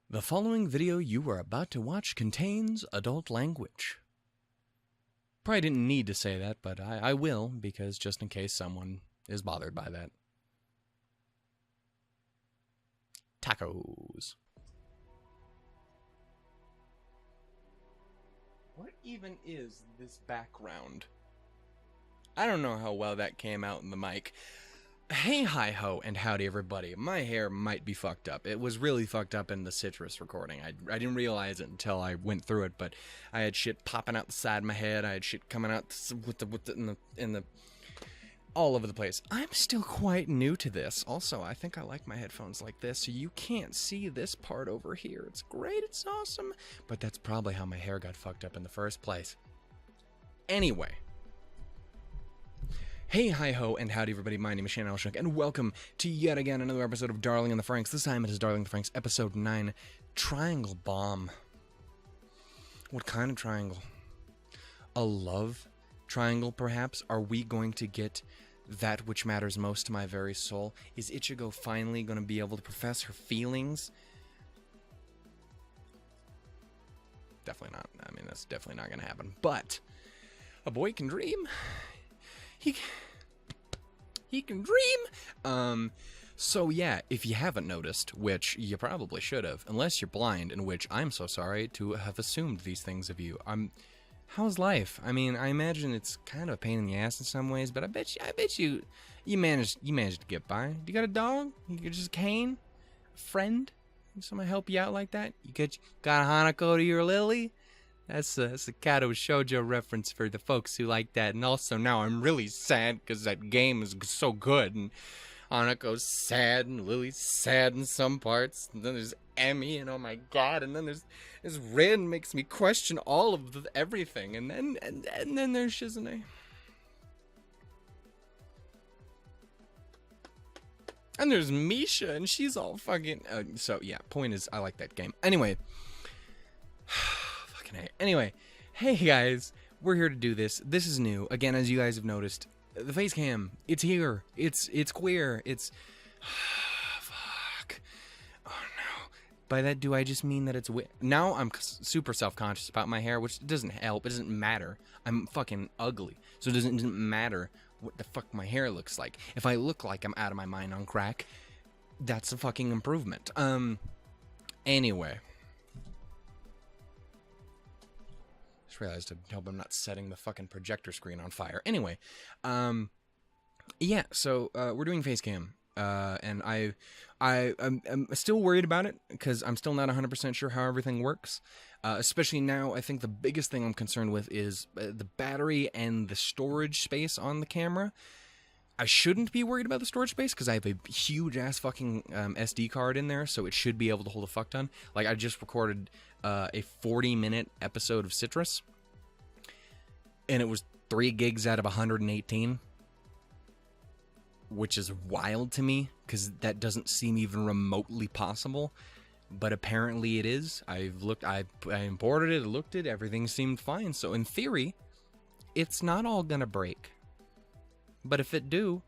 The following video you are about to watch contains adult language. Probably didn't need to say that, but I will, because just in case someone is bothered by that. Tacos. What even is this background? I don't know how well that came out in the mic. Hey, hi-ho, and howdy, everybody. My hair might be fucked up. It was really fucked up in the citrus recording. I didn't realize it until I went through it, but I had shit popping out the side of my head. I had shit coming out in the all over the place. I'm still quite new to this. Also, I think I like my headphones like this, so you can't see this part over here. It's great, it's awesome, but that's probably how my hair got fucked up in the first place. Anyway. Hey, hi-ho, and howdy, everybody. My name is Shannon Alshuk, and welcome to yet again another episode of Darling in the Franxx. This time it is Darling in the Franxx, episode 9, Triangle Bomb. What kind of triangle? A love triangle, perhaps? Are we going to get that which matters most to my very soul? Is Ichigo finally going to be able to profess her feelings? Definitely not. I mean, that's definitely not going to happen. But a boy can dream. He can dream. So yeah, if you haven't noticed, which you probably should have, unless you're blind, in which I'm so sorry to have assumed these things of you. How's life? I mean, I imagine it's kind of a pain in the ass in some ways, but I bet you managed to get by. You got a dog? You got just a cane? A friend? Somebody help you out like that? You got a Hanako to your Lily? That's a Kato Shoujo reference for the folks who like that. And also now I'm really sad because that game is so good. And Hanako's sad and Lily's sad in some parts. And then there's Emmy and oh my god. And then there's Rin makes me question all of everything. And then there's Shizune. And there's Misha and she's all fucking... so yeah, point is I like that game. Anyway... Anyway, hey guys, we're here to do this. This is new. Again, as you guys have noticed, the Facecam, it's here. It's queer. It's... fuck. Oh no. By that, do I just mean that it's... Now I'm super self-conscious about my hair, which doesn't help. It doesn't matter. I'm fucking ugly. So it doesn't matter what the fuck my hair looks like. If I look like I'm out of my mind on crack, that's a fucking improvement. Anyway... realized to hope I'm not setting the fucking projector screen on fire. Anyway, yeah, so we're doing Facecam, and I'm still worried about it because I'm still not 100% sure how everything works. Especially now, I think the biggest thing I'm concerned with is the battery and the storage space on the camera. I shouldn't be worried about the storage space because I have a huge ass fucking SD card in there, so it should be able to hold a fuck ton. Like, I just recorded a 40-minute episode of Citrus, and it was 3 gigs out of 118, which is wild to me because that doesn't seem even remotely possible, but apparently it is. I imported it, looked at it, everything seemed fine. So in theory, it's not all gonna break. But if it do,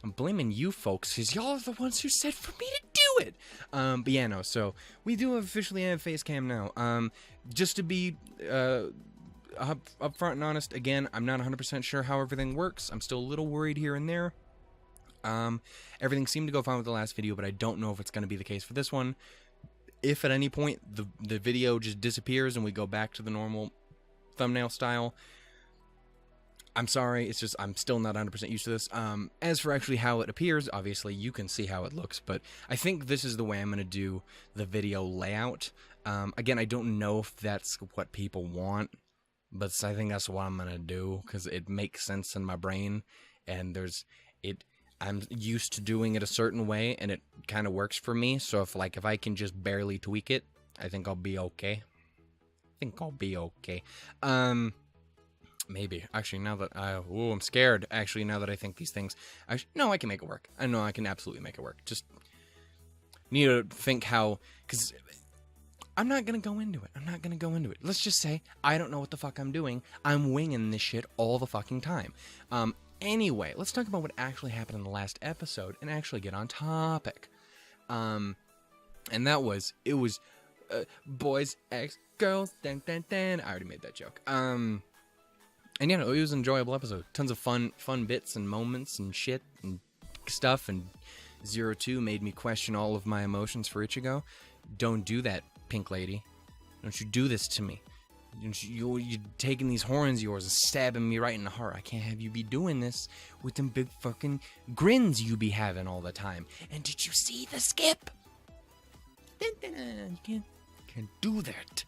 I'm blaming you folks, because y'all are the ones who said for me to do it. But yeah, no, so we do officially have Facecam now. Just to be upfront and honest, again, I'm not 100% sure how everything works. I'm still a little worried here and there. Everything seemed to go fine with the last video, but I don't know if it's going to be the case for this one. If at any point the video just disappears and we go back to the normal thumbnail style, I'm sorry, it's just I'm still not 100% used to this. As for actually how it appears, obviously you can see how it looks, but I think this is the way I'm going to do the video layout. Again, I don't know if that's what people want, but I think that's what I'm going to do because it makes sense in my brain, and I'm used to doing it a certain way, and it kind of works for me. So if I can just barely tweak it, I think I'll be okay. Maybe. Actually, now that I'm scared. Actually, now that I think these things... no, I can make it work. I know I can absolutely make it work. Just need to think how... Because I'm not going to go into it. Let's just say I don't know what the fuck I'm doing. I'm winging this shit all the fucking time. Anyway, let's talk about what actually happened in the last episode and actually get on topic. And it was boys, X, girls, dan, dan, dan. I already made that joke. And yeah, no, it was an enjoyable episode. Tons of fun bits and moments and shit and stuff. And 02 made me question all of my emotions for Ichigo. Don't do that, pink lady. Don't you do this to me. You're taking these horns of yours and stabbing me right in the heart. I can't have you be doing this with them big fucking grins you be having all the time. And did you see the skip? You can't do that.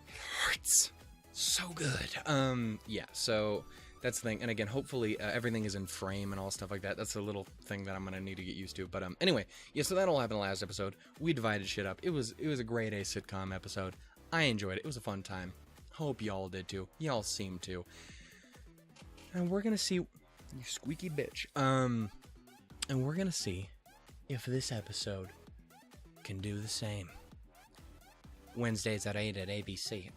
It hurts so good. Yeah, so that's the thing. And again, hopefully everything is in frame and all stuff like that. That's a little thing that I'm gonna need to get used to. But anyway, yeah, so that all happened in the last episode. We divided shit up. It was a grade A sitcom episode. I enjoyed it. It was a fun time. Hope y'all did too. Y'all seem to. And we're gonna see, you squeaky bitch. And we're gonna see if this episode can do the same. Wednesdays at 8 at ABC.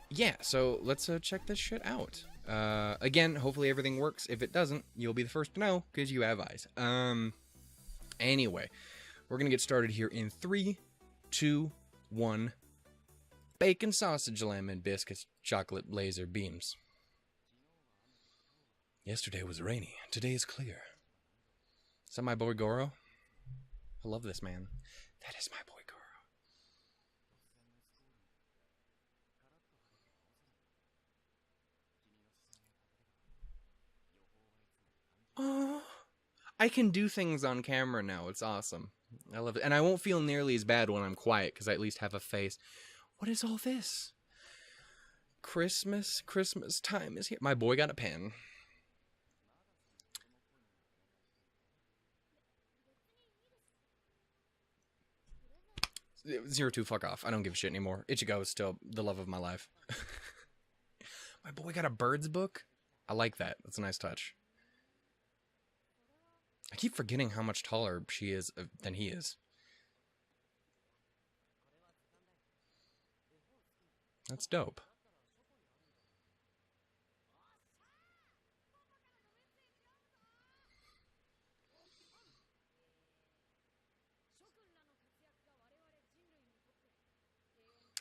Yeah, so let's check this shit out. Again, hopefully everything works. If it doesn't, you'll be the first to know, because you have eyes. Anyway, we're gonna get started here in 3, 2, 1. Bacon, sausage, lemon, biscuits, chocolate, laser beams. Yesterday was rainy. Today is clear. Is that my boy Goro? I love this man. That is my boy Goro. Oh, I can do things on camera now. It's awesome. I love it. And I won't feel nearly as bad when I'm quiet, because I at least have a face. What is all this? Christmas time is here. My boy got a pen. Zero two, fuck off. I don't give a shit anymore. Ichigo is still the love of my life. My boy got a birds book? I like that. That's a nice touch. I keep forgetting how much taller she is than he is. That's dope.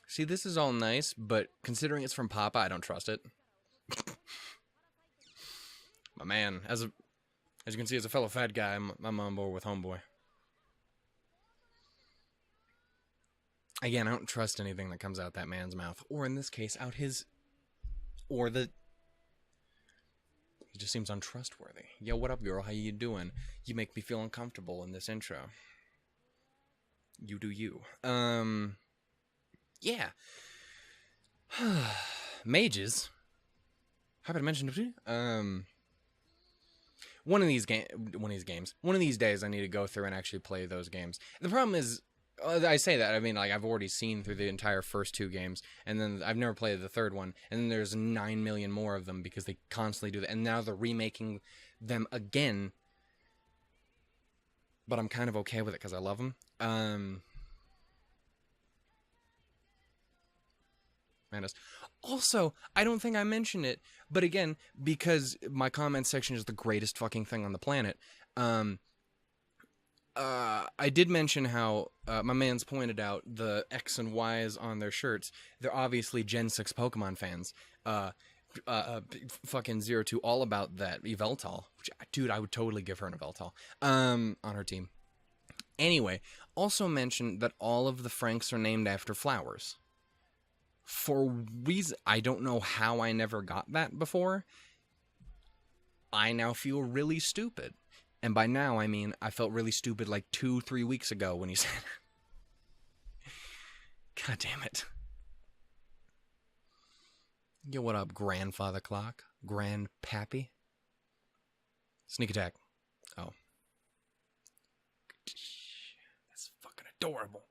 See, this is all nice, but considering it's from Papa, I don't trust it. My man, as you can see, as a fellow fat guy, I'm on board with Homeboy. Again, I don't trust anything that comes out that man's mouth. Or in this case, out his... Or the... He just seems untrustworthy. Yo, what up, girl? How you doing? You make me feel uncomfortable in this intro. You do you. Yeah. Mages. How about I mention it? One of these days I need to go through and actually play those games. The problem is, I say that, I mean, like, I've already seen through the entire first 2 games, and then I've never played the third one, and then there's 9 million more of them because they constantly do that, and now they're remaking them again, but I'm kind of okay with it because I love them. Also, I don't think I mentioned it, but again, because my comment section is the greatest fucking thing on the planet, I did mention how my man's pointed out the X and Y's on their shirts. They're obviously Gen 6 Pokemon fans. Fucking 02 all about that Yveltal, which, dude, I would totally give her an Yveltal on her team. Anyway, also mentioned that all of the Franxx are named after flowers. For reason I don't know how I never got that before. I now feel really stupid. And by now, I mean, I felt really stupid like 2-3 weeks ago when he said God damn it. Yo, what up, Grandfather Clock? Grandpappy? Sneak attack. Oh. That's fucking adorable.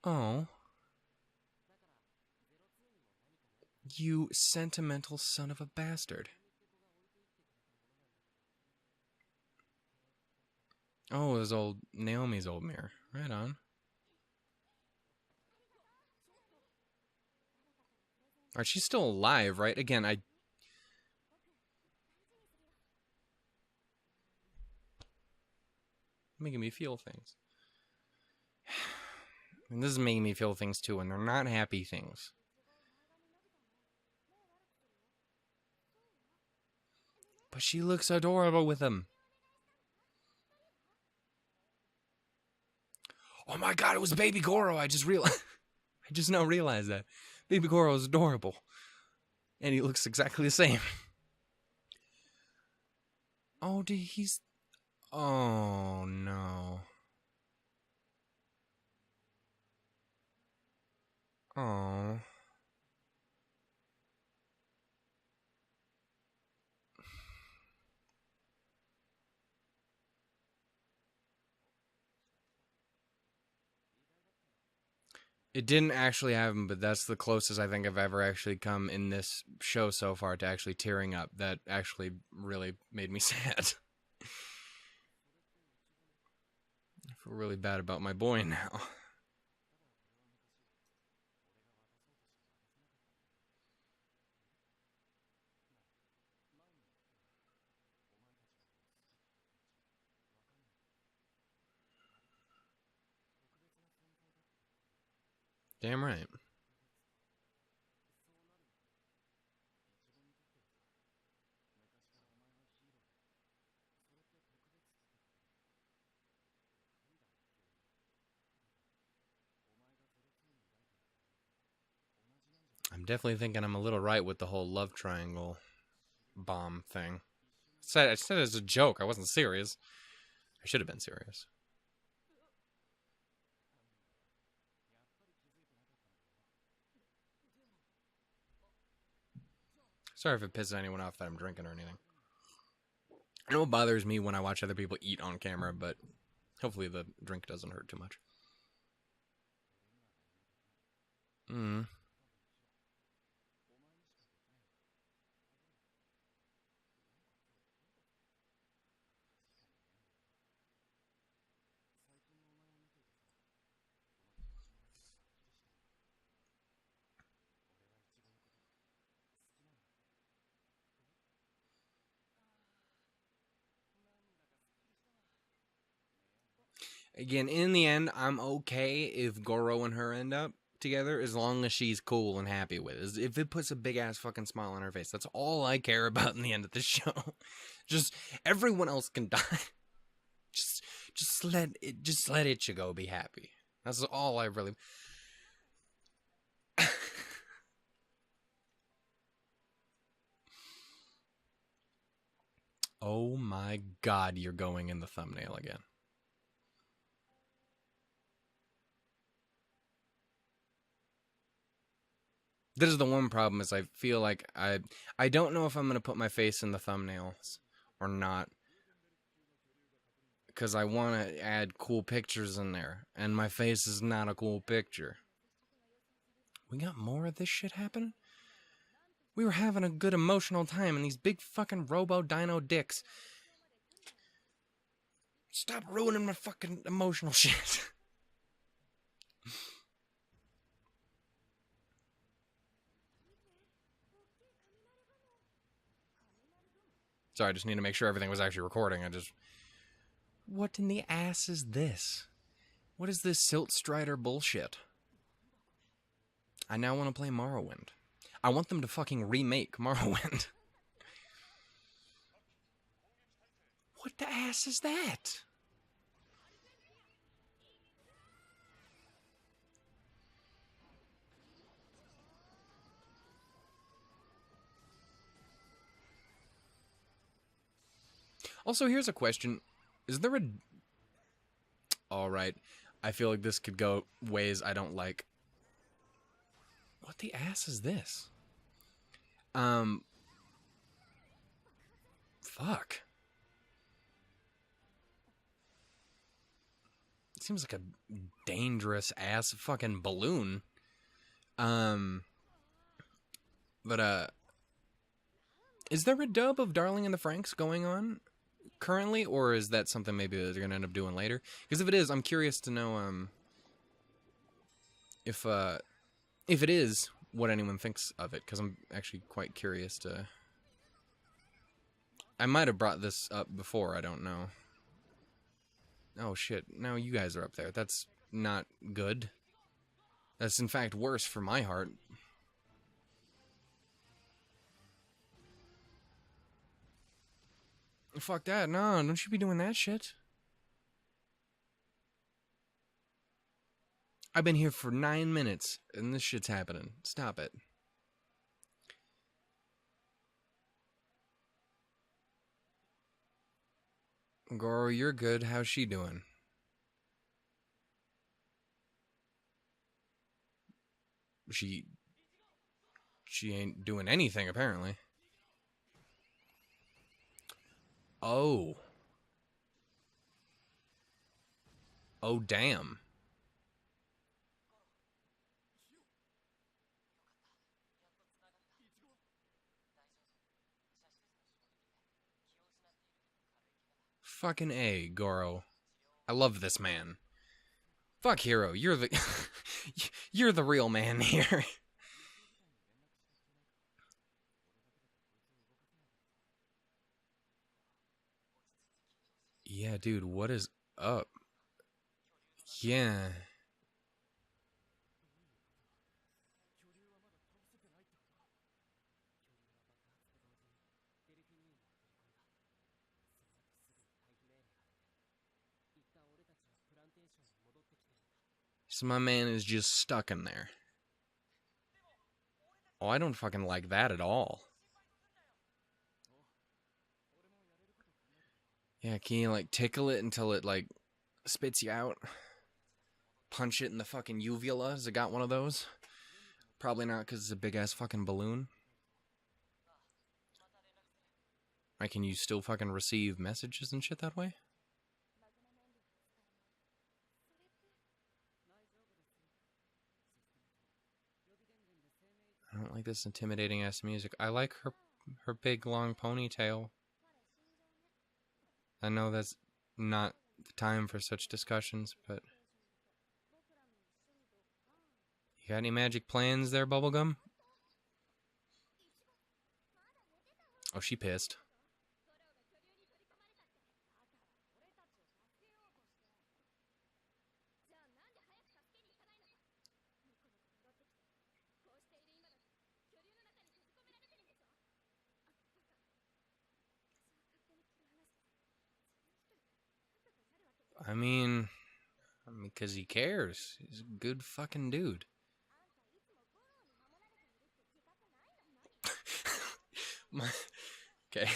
Oh. You sentimental son of a bastard. Oh, it was old Naomi's old mirror. Right on. Alright, she's still alive, right? Again, making me feel things. And this is making me feel things too, and they're not happy things. But she looks adorable with him. Oh my god, it was baby Goro. I just now realized that. Baby Goro is adorable. And he looks exactly the same. Oh, he's... Oh, no. Oh. It didn't actually happen, but that's the closest I think I've ever actually come in this show so far to actually tearing up. That actually really made me sad. I feel really bad about my boy now. Damn right. I'm definitely thinking I'm a little right with the whole love triangle bomb thing. I said it as a joke. I wasn't serious. I should have been serious. Sorry if it pisses anyone off that I'm drinking or anything. I know it bothers me when I watch other people eat on camera, but hopefully the drink doesn't hurt too much. Again, in the end, I'm okay if Goro and her end up together as long as she's cool and happy with it. If it puts a big ass fucking smile on her face, that's all I care about in the end of the show. Just everyone else can die. Just let Ichigo be happy. That's all I really. Oh my god, you're going in the thumbnail again. This is the one problem is I feel like I don't know if I'm going to put my face in the thumbnails or not. Because I want to add cool pictures in there. And my face is not a cool picture. We got more of this shit happening? We were having a good emotional time and these big fucking robo-dino dicks. Stop ruining my fucking emotional shit. Sorry, I just need to make sure everything was actually recording. What in the ass is this? What is this Silt Strider bullshit? I now want to play Morrowind. I want them to fucking remake Morrowind. What the ass is that? Also, here's a question. Is there a... Alright. I feel like this could go ways I don't like. What the ass is this? Fuck. It seems like a dangerous ass fucking balloon. But, is there a dub of Darling in the Franxx going on currently, or is that something maybe that they're gonna end up doing later? Because if it is, I'm curious to know, if it is, what anyone thinks of it, because I'm actually quite curious to... I might have brought this up before, I don't know. Oh shit, now you guys are up there. That's not good. That's in fact worse for my heart. Fuck that, no, don't you be doing that shit. I've been here for 9 minutes, and this shit's happening. Stop it. Goro, you're good. How's she doing? She ain't doing anything, apparently. Oh. Oh, damn. Fucking A, Goro. I love this man. Fuck Hero, you're the... you're the real man here. Yeah, dude, what is up? Yeah. So my man is just stuck in there. Oh, I don't fucking like that at all. Yeah, can you, like, tickle it until it, like, spits you out? Punch it in the fucking uvula? Has it got one of those? Probably not, because it's a big-ass fucking balloon. Like, can you still fucking receive messages and shit that way? I don't like this intimidating-ass music. I like her big, long ponytail. I know that's not the time for such discussions, but... You got any magic plans there, Bubblegum? Oh, she pissed. I mean, because he cares. He's a good fucking dude. Okay.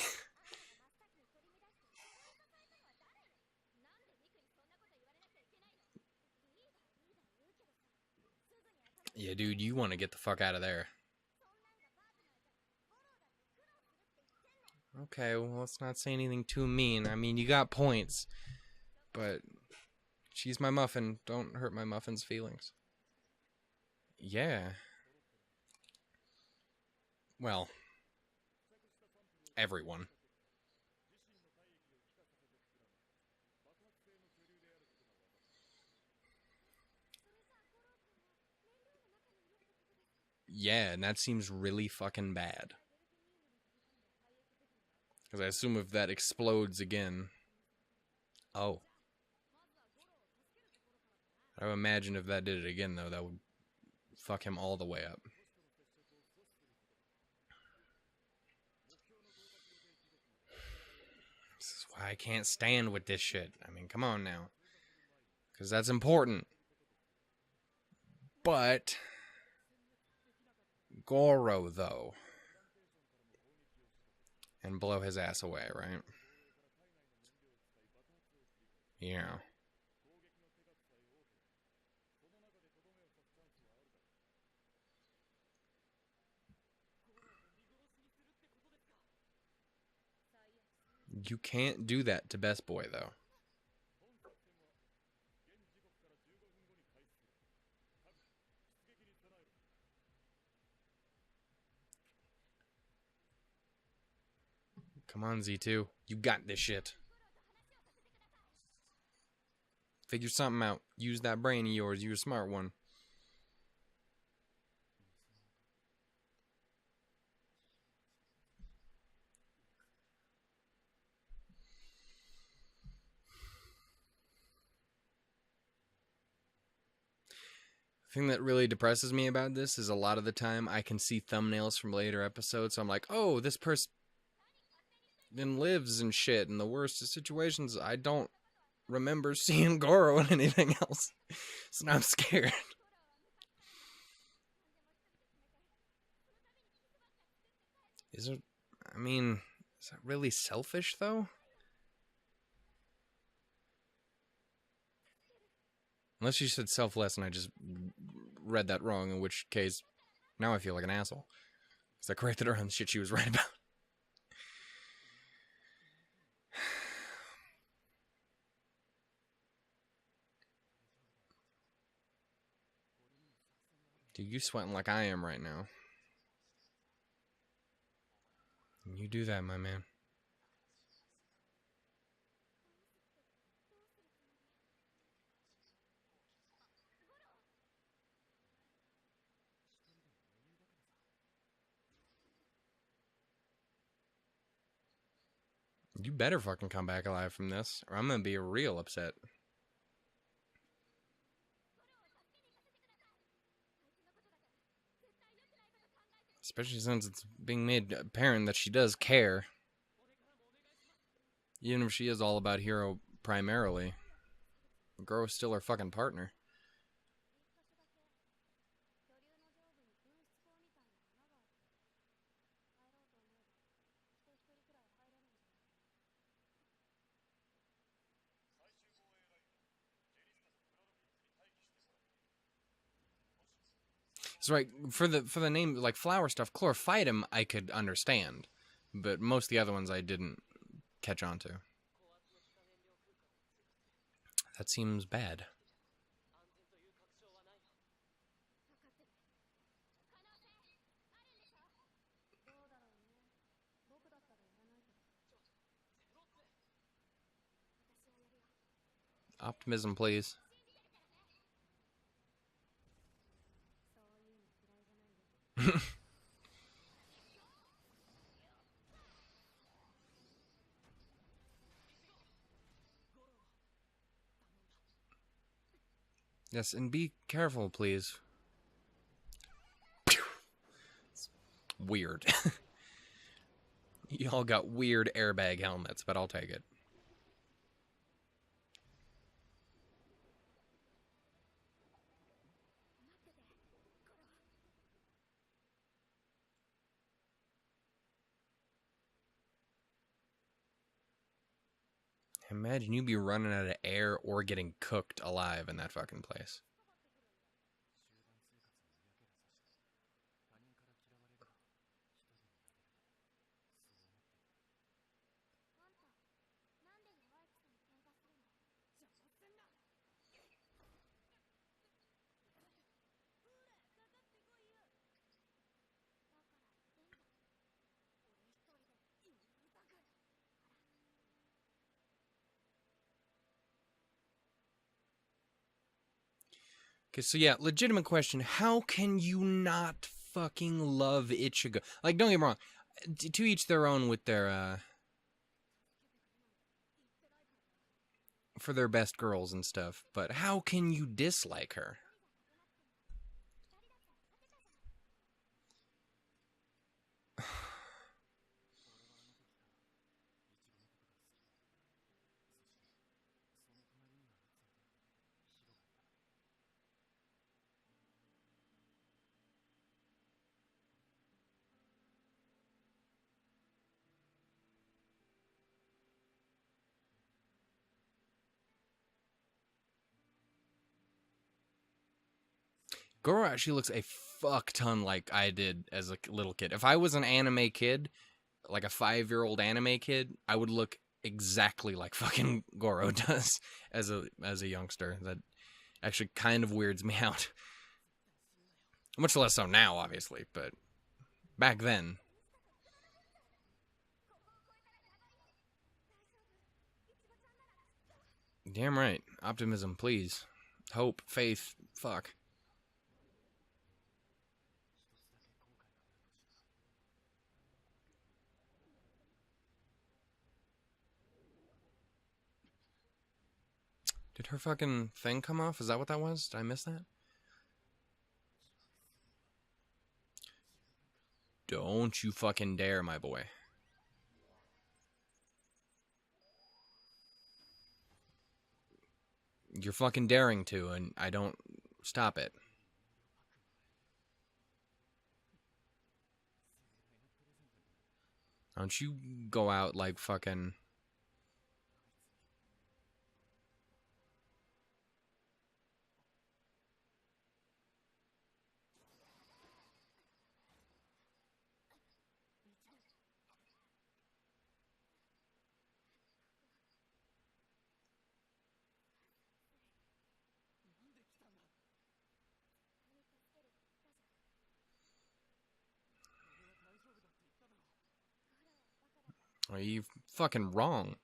Yeah, dude, you want to get the fuck out of there. Okay, well, let's not say anything too mean. I mean, you got points, but she's my muffin. Don't hurt my muffin's feelings. Yeah. Well, everyone. Yeah, and that seems really fucking bad. Because I assume if that explodes again... Oh. I would imagine if that did it again, though, that would fuck him all the way up. This is why I can't stand with this shit. I mean, come on now. Because that's important. But... Goro, though. And blow his ass away, right? Yeah. You can't do that to Best Boy, though. Come on, Z2. You got this shit. Figure something out. Use that brain of yours. You're a smart one. The thing that really depresses me about this is a lot of the time I can see thumbnails from later episodes, so I'm like, oh, this person lives and shit in the worst of situations. I don't remember seeing Goro in anything else, so now I'm scared. Is it, I mean, is that really selfish, though? Unless you said selfless and I just read that wrong, in which case, now I feel like an asshole. Because I corrected her on the shit she was right about. Dude, you sweating like I am right now. You do that, my man. You better fucking come back alive from this, or I'm gonna be real upset. Especially since it's being made apparent that she does care. Even if she is all about Hero primarily. Goro's still her fucking partner. It's right for the name like flower stuff. Chlorophytum I could understand, but most of the other ones I didn't catch on to. That seems bad. Optimism, please. Yes, and be careful, please. It's weird. Y'all got weird airbag helmets, but I'll take it. Imagine you be running out of air or getting cooked alive in that fucking place. Okay, so yeah, legitimate question. How can you not fucking love Ichigo? Like, don't get me wrong. To each their own with their, for their best girls and stuff. But how can you dislike her? Goro actually looks a fuck ton like I did as a little kid. If I was an anime kid, like a 5-year-old anime kid, I would look exactly like fucking Goro does as a youngster. That actually kind of weirds me out. Much less so now, obviously, but back then. Damn right. Optimism, please. Hope, faith, fuck. Did her fucking thing come off? Is that what that was? Did I miss that? Don't you fucking dare, my boy. You're fucking daring to, and I don't... Stop it. Don't you go out like fucking... Are you fucking wrong?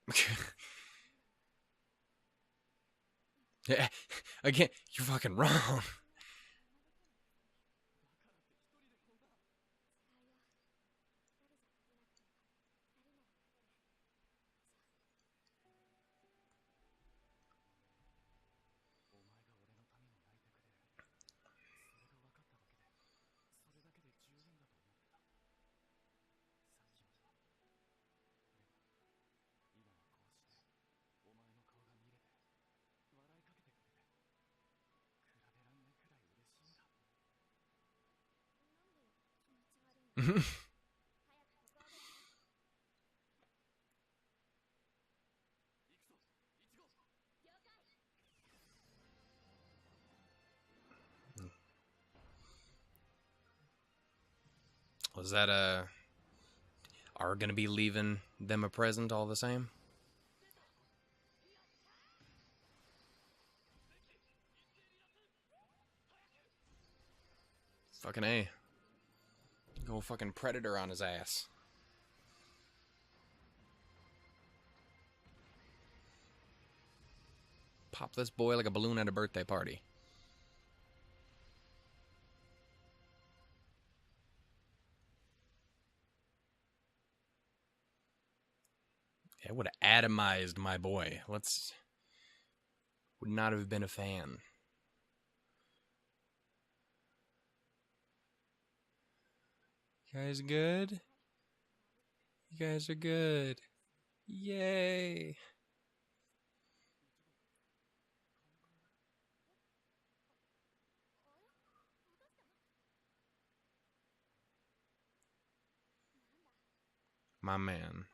Yeah, again, you're fucking wrong. Was that are gonna be leaving them a present all the same? Fucking A. Go fucking Predator on his ass. Pop this boy like a balloon at a birthday party. It would have atomized my boy. Would not have been a fan. You guys good? You guys are good. Yay. My man.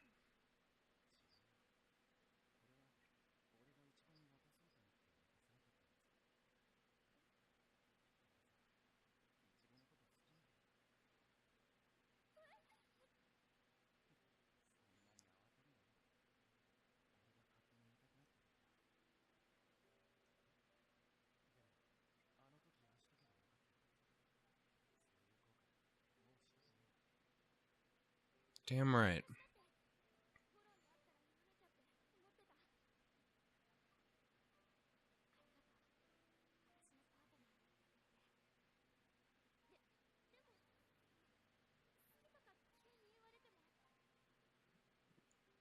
Damn right.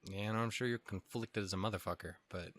Yeah, no, I'm sure you're conflicted as a motherfucker, but...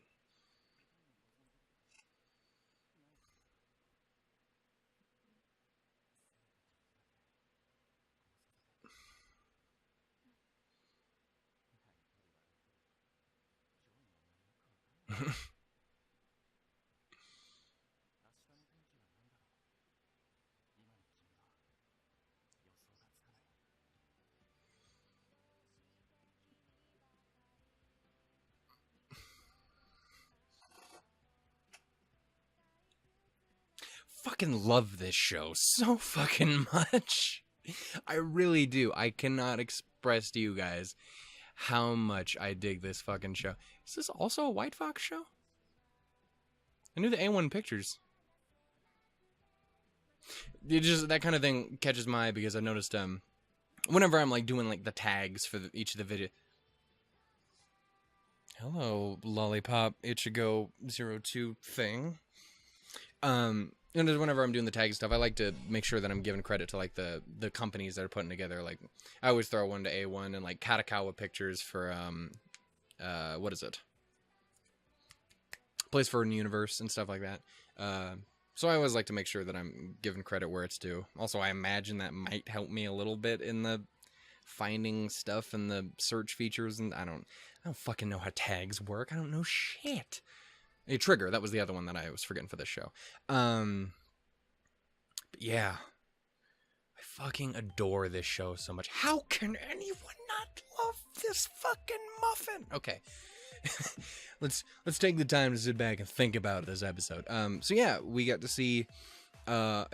fucking love this show so fucking much. I really do. I cannot express to you guys how much I dig this fucking show. Is this also a White Fox show? I knew the A1 Pictures. It just, that kind of thing catches my eye because I noticed whenever I'm like doing like the tags for each of the videos. Hello, Lollipop Ichigo 02 thing. And whenever I'm doing the tag stuff, I like to make sure that I'm giving credit to like the companies that are putting together. Like, I always throw one to A1 and like Katakawa Pictures for what is it? Place for a Universe and stuff like that. So I always like to make sure that I'm giving credit where it's due. Also, I imagine that might help me a little bit in the finding stuff in the search features, and I don't fucking know how tags work. I don't know shit. A trigger, that was the other one that I was forgetting for this show. But yeah, I fucking adore this show so much. How can anyone not love this fucking muffin? Okay. let's take the time to sit back and think about this episode. So yeah, we got to see a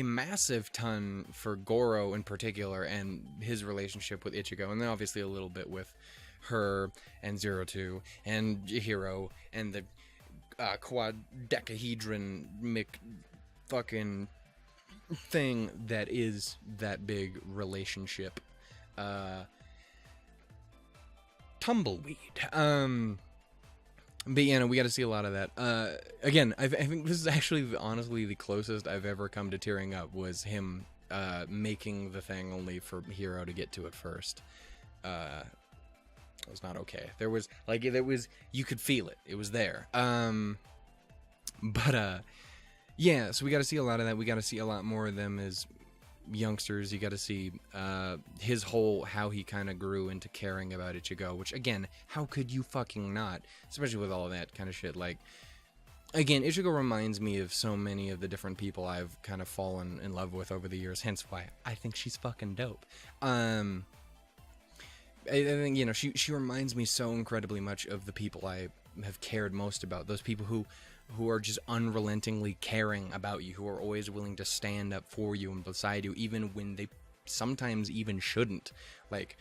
massive ton for Goro in particular and his relationship with Ichigo, and then obviously a little bit with her and Zero Two and Hiro and the quadecahedron fucking thing that is that big relationship. Tumbleweed. But yeah, no, we got to see a lot of that. Again, I think this is actually honestly the closest I've ever come to tearing up was him making the thing only for Hiro to get to it first. It was not okay. There was you could feel it. It was there. Yeah, so we got to see a lot of that. We got to see a lot more of them as youngsters. You got to see his whole, how he kind of grew into caring about Ichigo, which again, how could you fucking not, especially with all of that kind of shit. Like, again, Ichigo reminds me of so many of the different people I've kind of fallen in love with over the years, hence why I think she's fucking dope. I think, you know, she reminds me so incredibly much of the people I have cared most about, those people who are just unrelentingly caring about you, who are always willing to stand up for you and beside you, even when they sometimes even shouldn't. Like,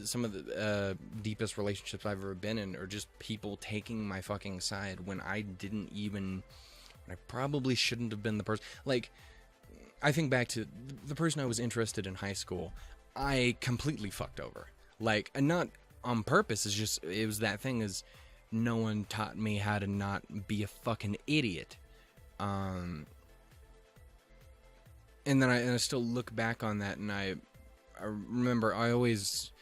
some of the deepest relationships I've ever been in are just people taking my fucking side when I probably shouldn't have been the person. Like, I think back to the person I was interested in high school, I completely fucked over. Like, and not on purpose, it was that thing is, no one taught me how to not be a fucking idiot. And then I still look back on that, and I remember I always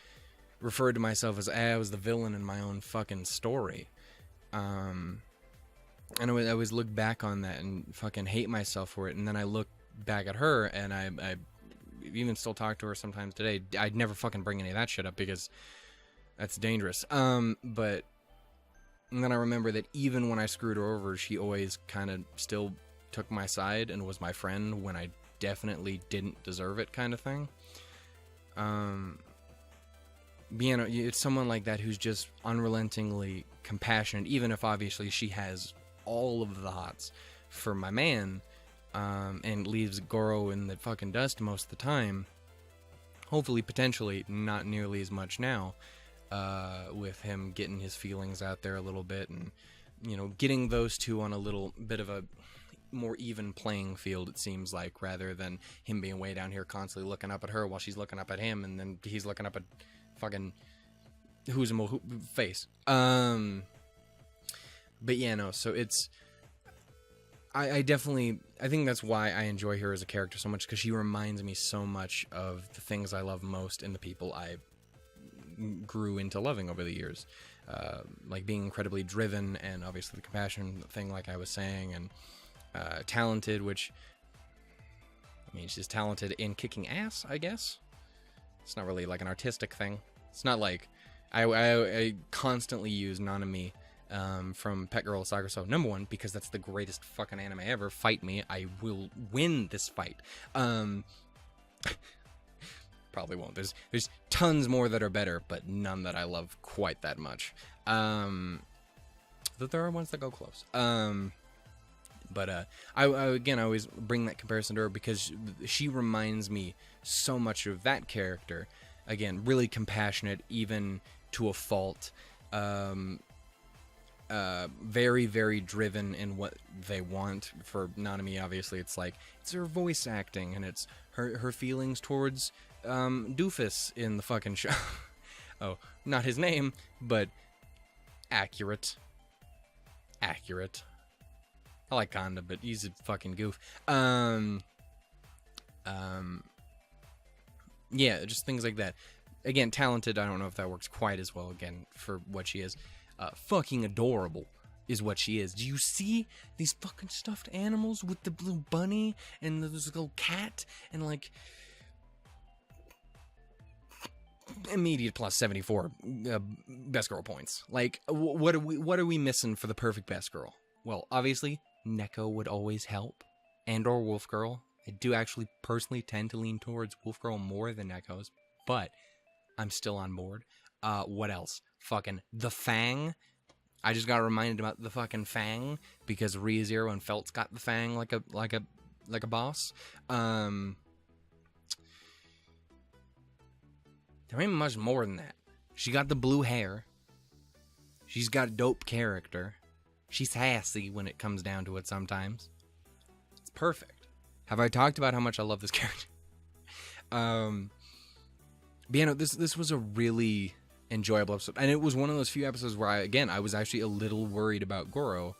referred to myself as I was the villain in my own fucking story. And I always look back on that and fucking hate myself for it. And then I look back at her, and I even still talk to her sometimes today. I'd never fucking bring any of that shit up because that's dangerous. But and then I remember that even when I screwed her over, she always kind of still took my side and was my friend when I definitely didn't deserve it, kind of thing. You know, it's someone like that who's just unrelentingly compassionate, even if obviously she has all of the hots for my man, and leaves Goro in the fucking dust most of the time. Hopefully, potentially, not nearly as much now. With him getting his feelings out there a little bit, and, you know, getting those two on a little bit of a more even playing field, it seems like, rather than him being way down here constantly looking up at her while she's looking up at him, and then he's looking up at fucking face. But yeah, no, so it's, I definitely, I think that's why I enjoy her as a character so much, because she reminds me so much of the things I love most in the people I grew into loving over the years, like being incredibly driven, and obviously the compassion thing, like I was saying, and talented, which, I mean, she's talented in kicking ass, I guess. It's not really like an artistic thing. It's not like I constantly use Nanami from Pet Girl Saga So #1 because that's the greatest fucking anime ever. Fight me, I will win this fight. Probably won't. There's tons more that are better, but none that I love quite that much. But there are ones that go close. But I always bring that comparison to her because she reminds me so much of that character. Again, really compassionate, even to a fault. Very, very driven in what they want. For Nanami, obviously, it's her voice acting, and it's her feelings towards Doofus in the fucking show. Oh, not his name, but accurate. I like Kanda, but he's a fucking goof. Yeah, just things like that. Again, talented, I don't know if that works quite as well, again, for what she is. Fucking adorable is what she is. Do you see these fucking stuffed animals with the little bunny and this little cat and, like, immediate plus 74 best girl points. Like, what are we missing for the perfect best girl? Well, obviously, Neko would always help, and or Wolf Girl. I do actually personally tend to lean towards Wolf Girl more than Neko's, but I'm still on board. What else? Fucking the Fang. I just got reminded about the fucking Fang because ReZero and Felt's got the Fang like a boss. There ain't much more than that. She got the blue hair. She's got a dope character. She's sassy when it comes down to it sometimes. It's perfect. Have I talked about how much I love this character? But you know, this was a really enjoyable episode. And it was one of those few episodes where I was actually a little worried about Goro.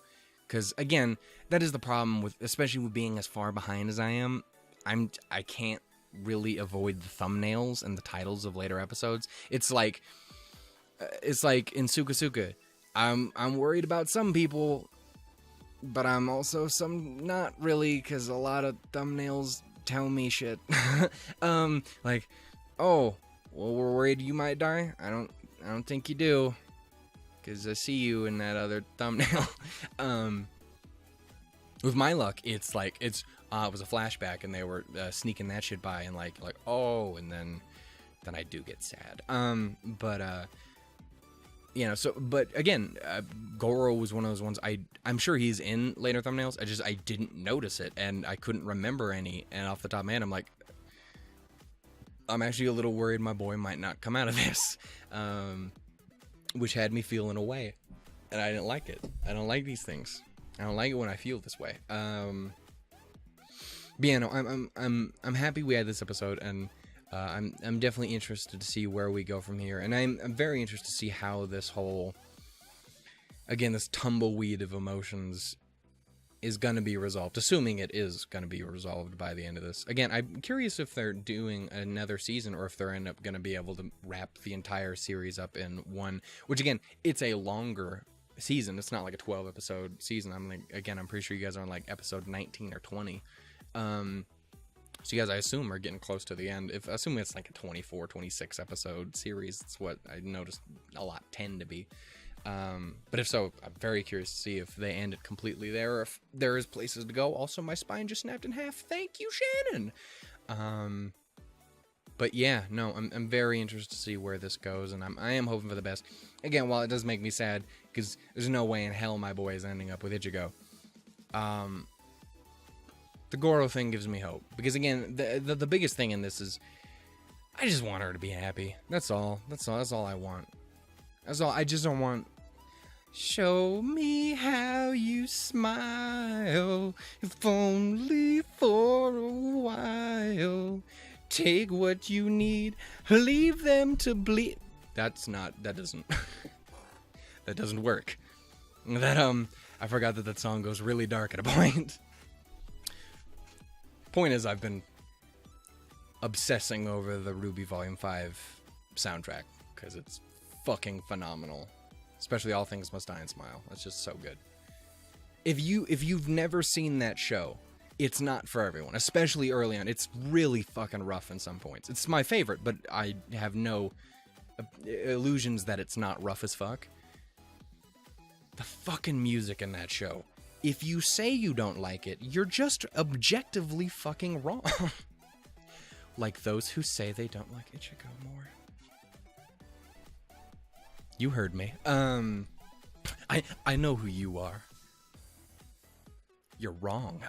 Because, again, that is the problem with, especially with being as far behind as I am. I can't really avoid the thumbnails and the titles of later episodes. It's like in Suka. I'm worried about some people, but I'm also not really, because a lot of thumbnails tell me shit. Like, oh, well, we're worried you might die. I don't think you do, because I see you in that other thumbnail. With my luck, it's like it was a flashback, and they were sneaking that shit by, and like oh, and then I do get sad. You know, so, but again, Goro was one of those ones, I'm sure he's in later thumbnails, I didn't notice it, and I couldn't remember any, and off the top of my head, I'm like, I'm actually a little worried my boy might not come out of this, which had me feeling away, and I didn't like it. I don't like these things. I don't like it when I feel this way. But yeah, no, I'm happy we had this episode, and I'm definitely interested to see where we go from here, and I'm very interested to see how this whole, again, this tumbleweed of emotions is gonna be resolved, assuming it is gonna be resolved by the end of this. Again, I'm curious if they're doing another season, or if they're end up gonna be able to wrap the entire series up in one, which again, it's a longer season. It's not like a 12 episode season. I'm pretty sure you guys are on like episode 19 or 20. So you guys, I assume, are getting close to the end. Assuming it's like a 24, 26 episode series, that's what I noticed a lot tend to be. But if so, I'm very curious to see if they end it completely there, or if there is places to go. Also, my spine just snapped in half. Thank you, Shannon. But yeah, no, I'm very interested to see where this goes, and I am hoping for the best. Again, while it does make me sad, because there's no way in hell my boy is ending up with Ichigo. The Goro thing gives me hope, because again, the biggest thing in this is, I just want her to be happy. That's all. That's all I want. That's all. I just don't want. Show me how you smile, if only for a while. Take what you need, leave them to bleed. That doesn't that doesn't work. I forgot that song goes really dark at a point. Point is, I've been obsessing over the Ruby Volume 5 soundtrack, because it's fucking phenomenal. Especially All Things Must Die and Smile. It's just so good. If you've never seen that show, it's not for everyone, especially early on. It's really fucking rough in some points. It's my favorite, but I have no illusions that it's not rough as fuck. The fucking music in that show. If you say you don't like it, you're just objectively fucking wrong. Like those who say they don't like Ichigo more. You heard me. I know who you are. You're wrong.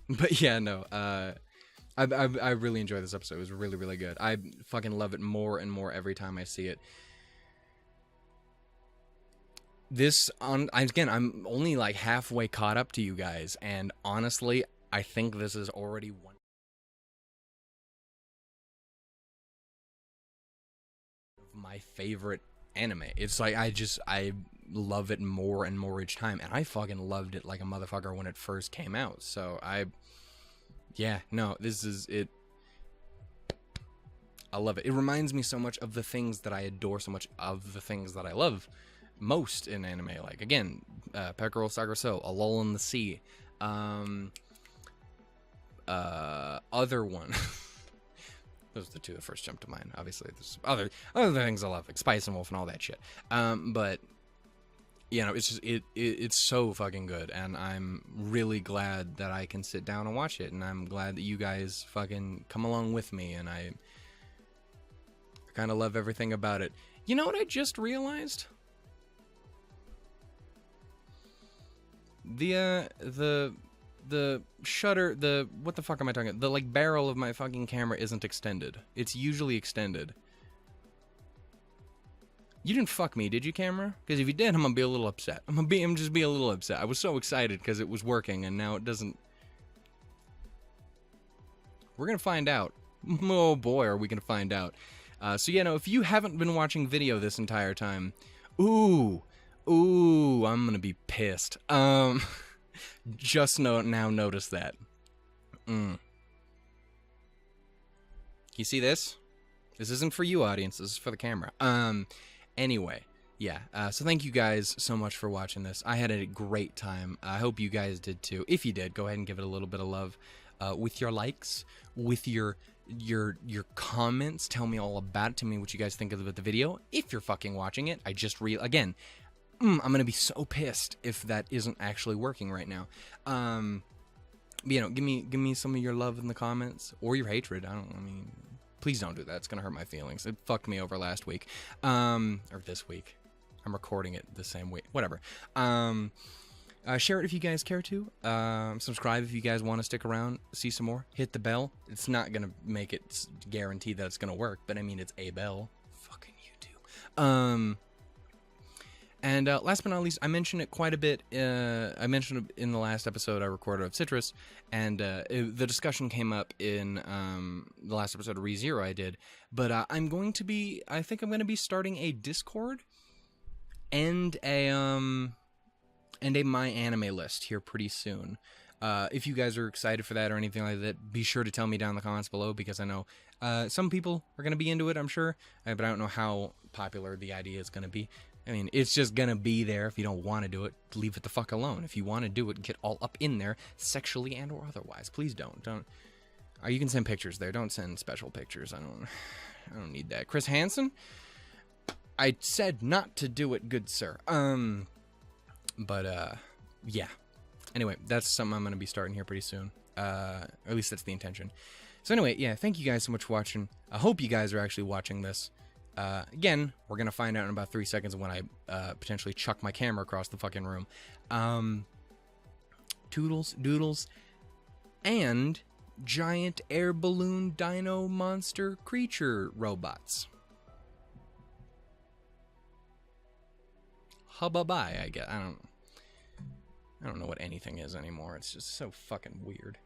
But yeah, no. I really enjoyed this episode. It was really, really good. I fucking love it more and more every time I see it. Again, I'm only like halfway caught up to you guys, and honestly, I think this is already one of my favorite anime. It's like, I love it more and more each time, and I fucking loved it like a motherfucker when it first came out. So yeah, no, this is it. I love it. It reminds me so much of the things that I adore so much, of the things that I love most in anime. Like, again, Pekoro Saga So, A Lull in the Sea, other one. Those are the two that first jumped to mind. Obviously, there's other things I love, like Spice and Wolf and all that shit. But you know, it's just it's so fucking good, and I'm really glad that I can sit down and watch it, and I'm glad that you guys fucking come along with me, and I kind of love everything about it. You know what I just realized? The shutter, what the fuck am I talking about? The, like, barrel of my fucking camera isn't extended. It's usually extended. You didn't fuck me, did you, camera? Because if you did, I'm gonna be a little upset. I'm just be a little upset. I was so excited because it was working, and now it doesn't. We're gonna find out. Oh boy, are we gonna find out. So yeah, no, if you haven't been watching video this entire time, ooh, I'm gonna be pissed. Just now notice that. You see this? This isn't for you, audience. This is for the camera. Anyway, yeah. So thank you guys so much for watching this. I had a great time. I hope you guys did too. If you did, go ahead and give it a little bit of love with your likes, with your comments. Tell me all about it. Tell me what you guys think of the video. If you're fucking watching it, again, I'm gonna be so pissed if that isn't actually working right now. You know, give me some of your love in the comments or your hatred. I mean, please don't do that. It's gonna hurt my feelings. It fucked me over last week, or this week. I'm recording it the same week. Whatever. Share it if you guys care to. Subscribe if you guys want to stick around, see some more. Hit the bell. It's not gonna make it guaranteed that it's gonna work, but I mean, it's a bell. Fucking YouTube. And last but not least, I mentioned it quite a bit. I mentioned it in the last episode I recorded of Citrus, and the discussion came up in the last episode of ReZero I did. But I think I'm going to be starting a Discord and a My Anime list here pretty soon. If you guys are excited for that or anything like that, be sure to tell me down in the comments below, because I know some people are going to be into it, I'm sure, but I don't know how popular the idea is going to be. I mean, it's just gonna be there. If you don't want to do it, leave it the fuck alone. If you want to do it, get all up in there, sexually and or otherwise. Please don't. You can send pictures there. Don't send special pictures. I don't need that. Chris Hansen? I said not to do it, good sir. Yeah. Anyway, that's something I'm gonna be starting here pretty soon. Or at least that's the intention. So anyway, yeah, thank you guys so much for watching. I hope you guys are actually watching this. Again, we're gonna find out in about 3 seconds when I potentially chuck my camera across the fucking room. Toodles, doodles, and giant air balloon dino monster creature robots. Hubba-bye, I guess. I don't know what anything is anymore. It's just so fucking weird.